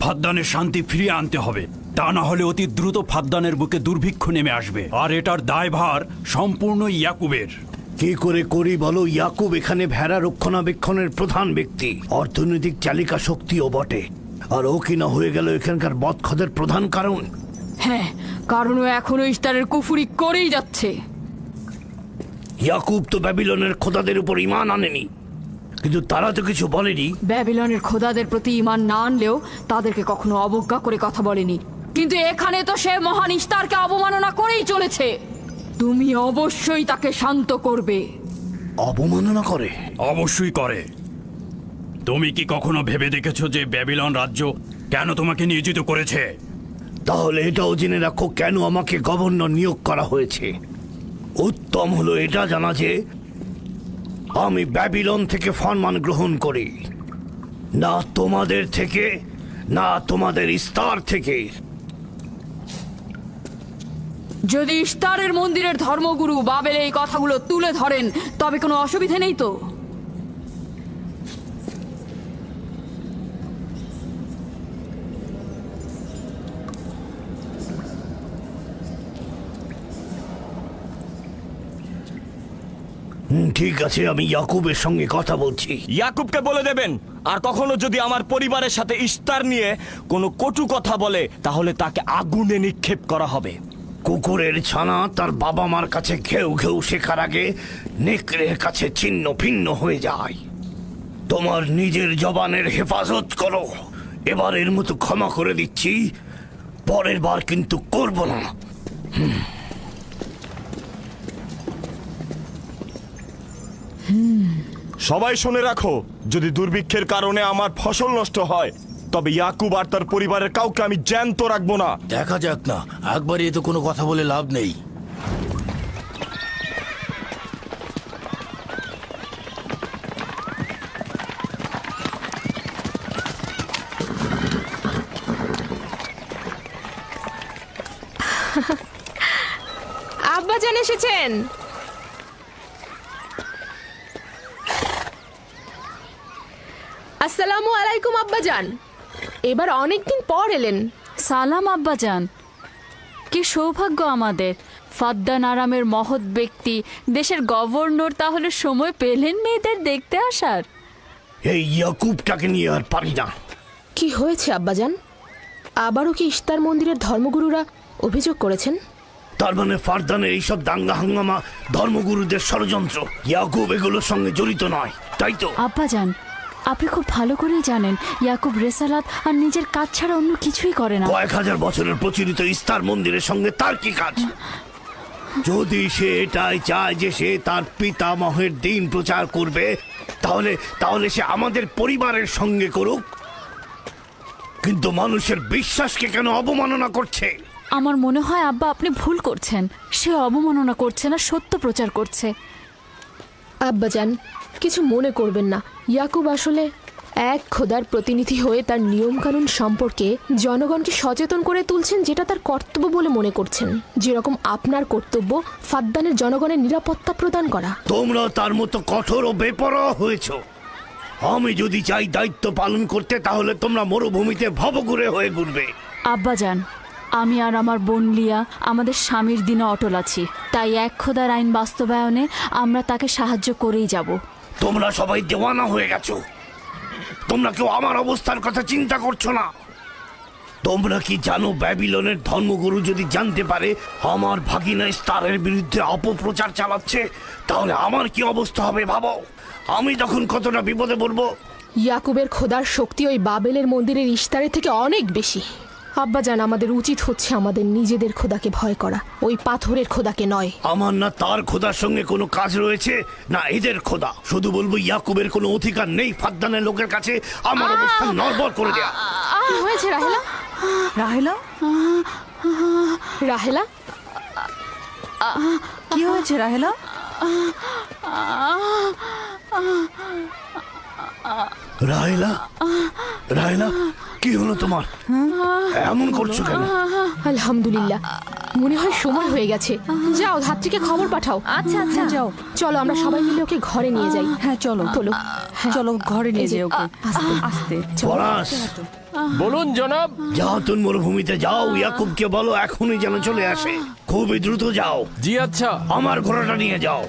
ফাদ্দানের শান্তি ফিরিয়ে আনতে হবে, তা না হলে অতি দ্রুত ফাদ্দানের বুকে দুর্ভিক্ষ নেমে আসবে, আর এটার দায়ভার সম্পূর্ণ ইয়াকুবের। কি করে করি বলো? ইয়াকুব এখানে ভেড়া রক্ষণাবেক্ষণের প্রধান ব্যক্তি, অর্থনৈতিক চালিকা শক্তিও বটে, আর ও কিনা হয়ে গেল এখানকার বদখদের প্রধান কারণ। হ্যাঁ, কারণ ও এখনো ইস্তারের কুফুরি করেই যাচ্ছে। ইয়াকুব তো ব্যাবিলনের খোদাদের উপর ঈমান আনেনি, কিন্তু তারা তো কিছু বলেনি। ব্যাবিলনের খোদাদের প্রতি ঈমান না আনলেও তাদেরকে কখনো অবজ্ঞা করে কথা বলেনি, কিন্তু এখানে তো সে মহান ইস্তারকে অবমাননা করেই চলেছে। তুমি অবশ্যই তাকে শান্ত করবে। অবমাননা করে? অবশ্যই করে। তুমি কি কখনো ভেবে দেখেছো যে ব্যাবিলন রাজ্য কেন তোমাকে নিয়োজিত করেছে? তাহলে এটাও জেনে রাখো কেন আমাকে গভর্নর নিয়োগ করা হয়েছে। উত্তম হলো এটা জানা যে আমি ব্যাবিলন থেকে ফরমান গ্রহণ করি, না তোমাদের থেকে, না তোমাদের ইস্তার থেকে। যদি ইস্তারের মন্দিরের ধর্মগুরু বাবেল এই কথাগুলো তুলে ধরেন তবে কোনো অসুবিধা নেই তো? ঠিক আছে, আমি ইয়াকুবের সঙ্গে কথা বলছি। ইয়াকুবকে বলে দেবেন, আর কখনো যদি আমার পরিবারের সাথে ইস্তার নিয়ে কোনো কটু কথা বলে তাহলে তাকে আগুনে নিক্ষেপ করা হবে। কুকুরের ছানা তার বাবা মার কাছে ঘেউ ঘেউ শেখার আগে নেকড়ের কাছে ছিন্ন ভিন্ন হয়ে যায়। তোমার নিজের জবানের হেফাজত করো। এবারের মতো ক্ষমা করে দিচ্ছি, পরের বার কিন্তু করব না। সবাই শুনে রাখো, যদি দুর্ভিক্ষের কারণে আমার ফসল নষ্ট হয় তবে ইয়াকুব আর তার পরিবারের কাউকে আমি জ্যান্ত রাখবো না। দেখা যাক না, একবারই তো কোনো কথা বলে লাভ নেই। আব্বাজান এসেছেন। আসসালামু আলাইকুম আব্বাজান, এবার অনেকদিন পর এলেন। সালাম আব্বাজান। কি সৌভাগ্য আমাদের, ফাদ্দান আরামের মহৎ ব্যক্তি দেশের গভর্নর তাহলে সময় পেলেন মেয়েদের দেখতে আসার। এই ইয়াকুবটাকে নিয়ে আর পারি না। কি হয়েছে আব্বাজান? আবারও কি ইস্তার মন্দিরের ধর্মগুরুরা অভিযোগ করেছেন? তার মানে ফারদানের এইসব দাঙ্গা হাঙ্গামা ধর্মগুরুদের ষড়যন্ত্র। ইয়াকুব এগুলোর সঙ্গে জড়িত নয়, তাই তো? আব্বাজান, আপনি খুব ভালো করেই জানেন ইয়াকুব রেসালাত আর নিজের কাজ ছাড়া অন্য কিছুই করে না। কয়েক হাজার বছরের প্রচলিত ইস্তার মন্দিরের সঙ্গে তার কি কাজ? যদি সে এটাই চায় যে সে তার পিতামহের দিন প্রচার করবে, তাহলে সে আমাদের পরিবারের সঙ্গে করুক। কিন্তু মানুষের বিশ্বাসকে কেন অবমাননা করছে? আমার মনে হয় আব্বা আপনি ভুল করছেন। সে অবমাননা করছে না, সত্য প্রচার করছে। আব্বাজান, কিছু মনে করবেন না। ইয়াকুব আসলে এক খোদার প্রতিনিধি হয়ে তার নিয়মকানুন সম্পর্কে জনগণকে সচেতন করে তুলছেন, যেটা তার কর্তব্য বলে মনে করছেন। যেরকম আপনার কর্তব্য ফাদ্দানের জনগণের নিরাপত্তা প্রদান করা। তোমরা তার মতো কঠোর ও বেপরোয়া হয়েছ। আমি যদি চাই দায়িত্ব পালন করতে, তাহলে তোমরা মরুভূমিতে ভবঘুরে হয়ে ঘুরবে। আব্বাজান, আমি আর আমার বোন লিয়া আমাদের স্বামীর দিনে অটল আছি, তাই এক খোদার আইন বাস্তবায়নে আমরা তাকে সাহায্য করেই যাব। তোমরা সবাই দেওয়ানা হয়ে গেছো। তোমরা কেউ আমার অবস্থার কথা চিন্তা করছো না। তোমরা কি জানো, ব্যাবিলনের ধর্মগুরু যদি জানতে পারে আমার ভাগিনা ইস্তারের বিরুদ্ধে অপপ্রচার চালাচ্ছে, তাহলে আমার কি অবস্থা হবে ভাবো। আমি তখন কতটা বিপদে পড়বো। ইয়াকুবের খোদার শক্তি ওই বাবেলের মন্দিরের ইস্তারের থেকে অনেক বেশি। আব্বাজান, আমাদের উচিত হচ্ছে আমাদের নিজেদের খোদাকে ভয় করা, ওই পাথরের খোদাকে নয়। আমার না তার খোদার সঙ্গে কোনো কাজ রয়েছে, না এদের খোদা। শুধু বলবো ইয়াকুবের কোনো অধিকার নেই ফাদ্দানের লোকের কাছে আমার অবস্থান নড়বড় করে দেয়া। কি হয়েছে রাহেলা? রাহেলা, রাহেলা, কি হয়েছে রাহেলা? রাহেলা, রাহেলা, কি হলো তোমার? এমন করছো কেন? আলহামদুলিল্লাহ, মনে হয় সময় হয়ে গেছে। যাও ধাত্রীকে খবর পাঠাও। আচ্ছা আচ্ছা যাও। চলো আমরা সবাই মিলে ওকে ঘরে নিয়ে যাই। হ্যাঁ চলো চলো। হ্যাঁ। চলো ঘরে নিয়ে এই যে, যাই ওকে। আস্তে। আস্তে পলাশ, বলুন জনাব। জাহাতুন মরুভূমিতে যাও, ইয়াকুবকে বলো এখনই যেন চলে আসে। খুবই দ্রুত যাও। জি আচ্ছা। আমার ঘোড়াটা নিয়ে যাও।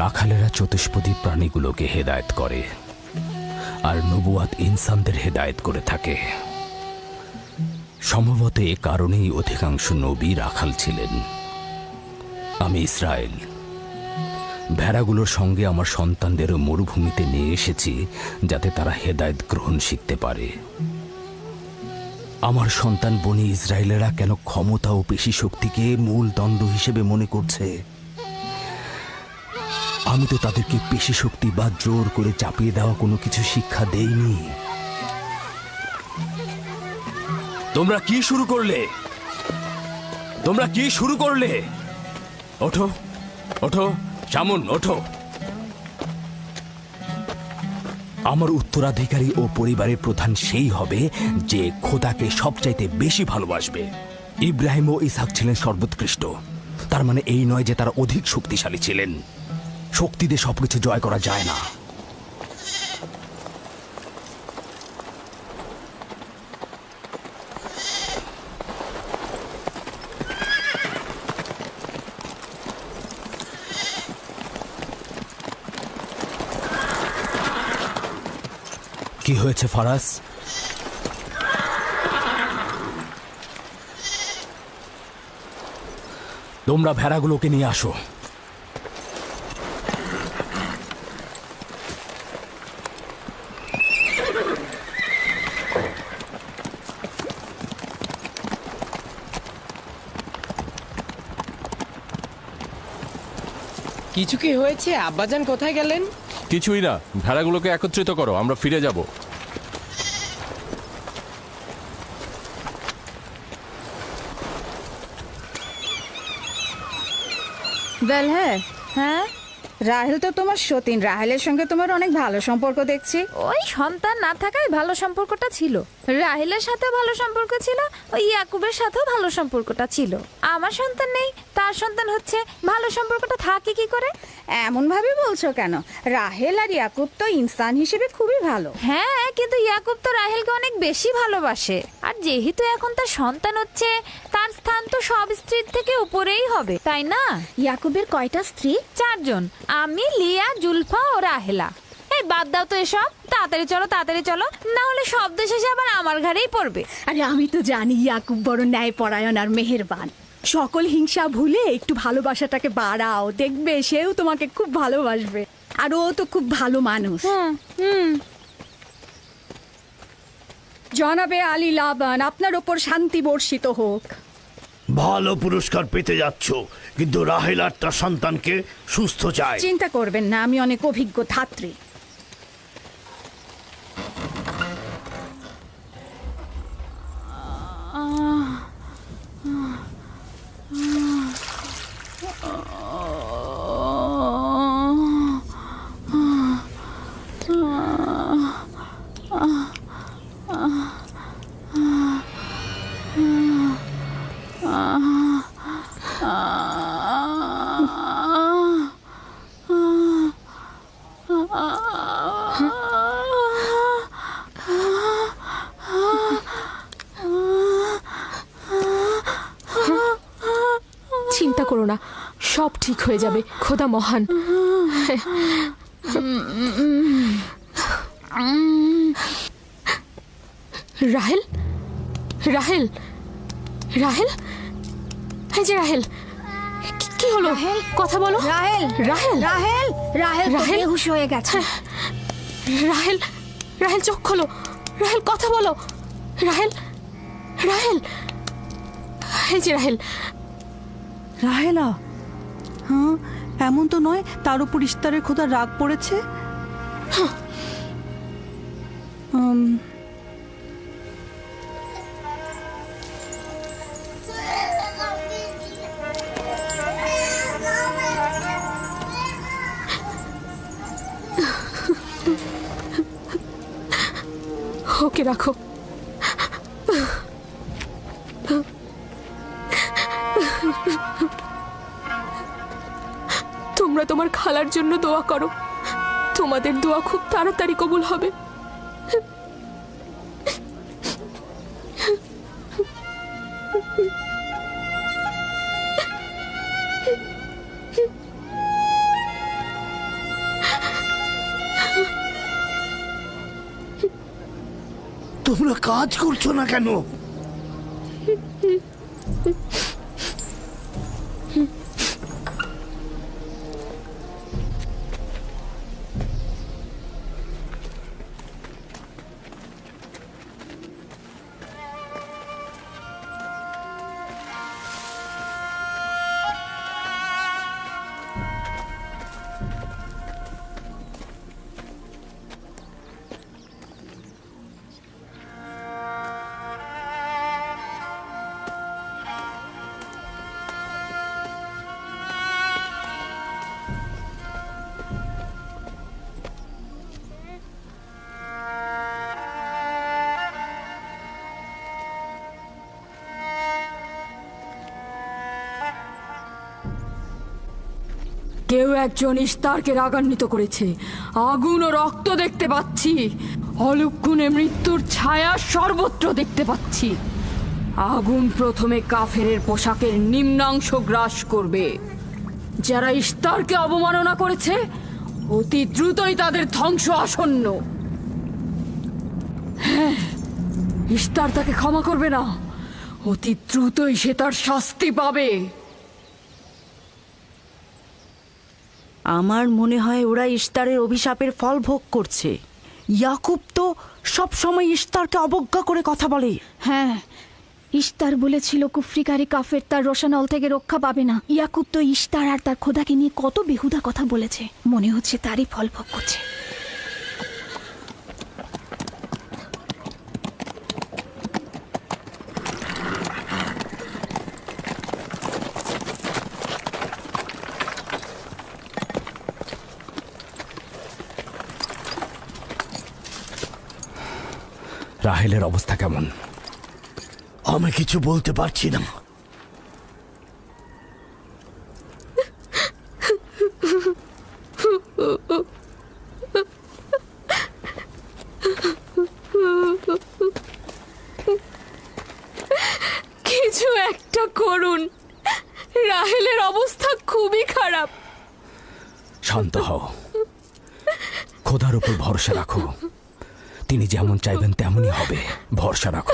রাখালেরা চতুষ্পদী প্রাণীগুলোকে হেদায়েত করে, আর নবুয়াত ইনসানদের হেদায়েত করে থাকে। সম্ভবত এ কারণেই অধিকাংশ নবী রাখাল ছিলেন। আমি ইসরায়েল ভেড়াগুলোর সঙ্গে আমার সন্তানদেরও মরুভূমিতে নিয়ে এসেছি, যাতে তারা হেদায়েত গ্রহণ শিখতে পারে। আমার সন্তান বনি ইসরায়েলেরা কেন ক্ষমতা ও পেশি শক্তিকে মূল দণ্ড হিসেবে মনে করছে? আমি তো তাদেরকে পেশি শক্তি বা জোর করে চাপিয়ে দেওয়া কোনো কিছু শিক্ষা দেইনি। তোমরা কি শুরু করলে? তোমরা কি শুরু করলে? ওঠো ওঠো শামুন, ওঠো। আমার উত্তরাধিকারী ও পরিবারের প্রধান সেই হবে যে খোদাকে সবচাইতে বেশি ভালোবাসবে। ইব্রাহিম ও ইসহাক ছিলেন সর্বোৎকৃষ্ট। তার মানে এই নয় যে তারা অধিক শক্তিশালী ছিলেন। শক্তি দিয়ে সবকিছু জয় করা যায় না। কি হয়েছে ফারাজ? তোমরা ভেড়াগুলোকে নিয়ে আসো। কিছু কি হয়েছে? আব্বাজান কোথায় গেলেন? কিছুই না, ভেড়াগুলোকে একত্রিত করো, আমরা ফিরে যাব। বেল, হ্যাঁ রাহেল তো তোমার সতীন। রাহেলের সঙ্গে তোমার অনেক ভালো সম্পর্ক দেখছি। ওই সন্তান না থাকায় ভালো সম্পর্কটা ছিল। রাহেলের সাথে ভালো সম্পর্ক ছিল, ওই ইয়াকুবের সাথেও ভালো সম্পর্কটা ছিল। আমার সন্তান নেই, তার সন্তান হচ্ছে, ভালো সম্পর্কটা থাকে কি করে? এমন ভাবে বলছো কেন? রাহেল আর ইয়াকুব তো ইনসান হিসেবে খুবই ভালো। হ্যাঁ, কিন্তু ইয়াকুব তো রাহেলকে অনেক বেশি ভালোবাসে। আর যেহেতু এখন তার সন্তান হচ্ছে, তার স্থান তো সব স্ত্রীর থেকে উপরেই হবে, তাই না? ইয়াকুবের কয়টা স্ত্রী? 4 জন, আমি, লিয়া, জুলফা ও রাহেলা। এই বাদ দাও তো এসব, তাড়াতাড়ি চলো তাড়াতাড়ি চলো, না হলে শব্দ শেষে আবার আমার ঘাড়েই পড়বে। আরে আমি তো জানি ইয়াকুব বড় ন্যায়পরায়ণ আর মেহেরবান। সকল হিংসা ভুলে একটু ভালোবাসাটাকে বাড়াও, দেখবে সেও তোমাকে খুব ভালোবাসবে। আর ও তো খুব ভালো মানুষ। জনাবে আলী লাবান, আপনার ওপর শান্তি বর্ষিত হোক। ভালো পুরস্কার পেতে যাচ্ছ, কিন্তু রাহেল আর তার সন্তানকে সুস্থ চায়। চিন্তা করবেন না, আমি অনেক অভিজ্ঞ ধাত্রী। চিন্তা করো না, সব ঠিক হয়ে যাবে। খোদা মহান। রাহেল, রাহেল, রাহেল, এই যে রাহেল, কি হলো? কথা বলো। রাহেল রাহেল রাহেল রাহেল তো রাহেল? বেহুশ হয়ে গেছে। রাহেল রাহেল চোখ খোলো। রাহেল কথা বলো। রাহেল রাহেল এই যে রাহেল। রাহেলা, হ্যাঁ এমন তো নয় তার উপর ইস্তারের খোদার রাগ পড়েছে। ওকে রাখো। তোমরা তোমার খালার জন্য দোয়া করো, তোমাদের দোয়া খুব তাড়াতাড়ি কবুল হবে। তোমরা কাজ করছো না কেন? কেউ একজন ইস্তারকে রাগান্বিত করেছে। আগুন ও রক্ত দেখতে পাচ্ছি, অলক্ষণে মৃত্যুর ছায়া সর্বত্র দেখতে পাচ্ছি। আগুন প্রথমে কাফেরের পোশাকের নিম্নাংশ গ্রাস করবে। যারা ইস্তারকে অবমাননা করেছে অতি দ্রুতই তাদের ধ্বংস আসন্ন। হ্যাঁ, ইস্তার তাকে ক্ষমা করবে না, অতি দ্রুতই সে তার শাস্তি পাবে। আমার মনে হয় ওরা ইস্তারের অভিশাপের ফল ভোগ করছে। ইয়াকুব তো সব সময় ইস্তারকে অবজ্ঞা করে কথা বলে। হ্যাঁ, ইস্তার বলেছিল কুফরিকারী কাফের তার রোশানল থেকে রক্ষা পাবে না। ইয়াকুব তো ইস্তার আর তার খোদাকে নিয়ে কত বেহুদা কথা বলেছে, মনে হচ্ছে তারই ফল ভোগ করছে। রাহেলের অবস্থা কেমন? আমি কিছু বলতে পারছি না। কিছু একটা করুন, রাহেলের অবস্থা খুবই খারাপ। শান্ত হও, খোদার উপর ভরসা রাখো। তিনি যেমন চাইবেন তেমনই হবে, ভরসা রাখো।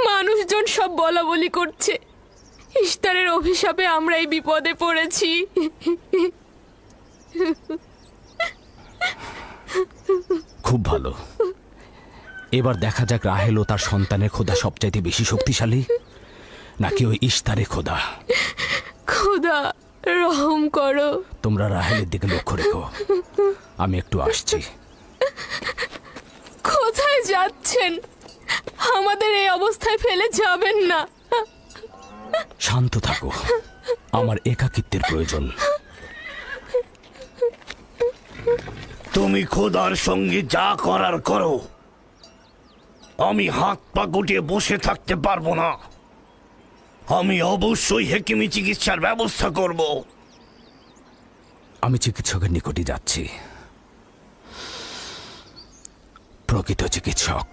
মানুষজন সব বলা বলি করছে, ইস্তারের অভিশাপে আমরা এই বিপদে পড়েছি। খুব ভালো। এবার দেখা যাক রাহেল ও তার সন্তানের খোদা সবচাইতে বেশি শক্তিশালী নাকি ওই ইস্তারে খোদা। খোদা রহম করো। তোমরা রাহেলের দিকে লক্ষ্য রেখো, আমি একটু আসছি। কোথায় যাচ্ছেন? আমাদের এই অবস্থায় ফেলে যাবেন না। শান্ত থাকো, আমার একাকিত্বের প্রয়োজন। তুমি খোদার সঙ্গে যা করার করো, আমি হাত পা গুটিয়ে বসে থাকতে পারবো না। আমি অবশ্যই হেকিমি চিকিৎসার ব্যবস্থা করব। আমি চিকিৎসকের নিকটে যাচ্ছি। প্রকৃত চিকিৎসক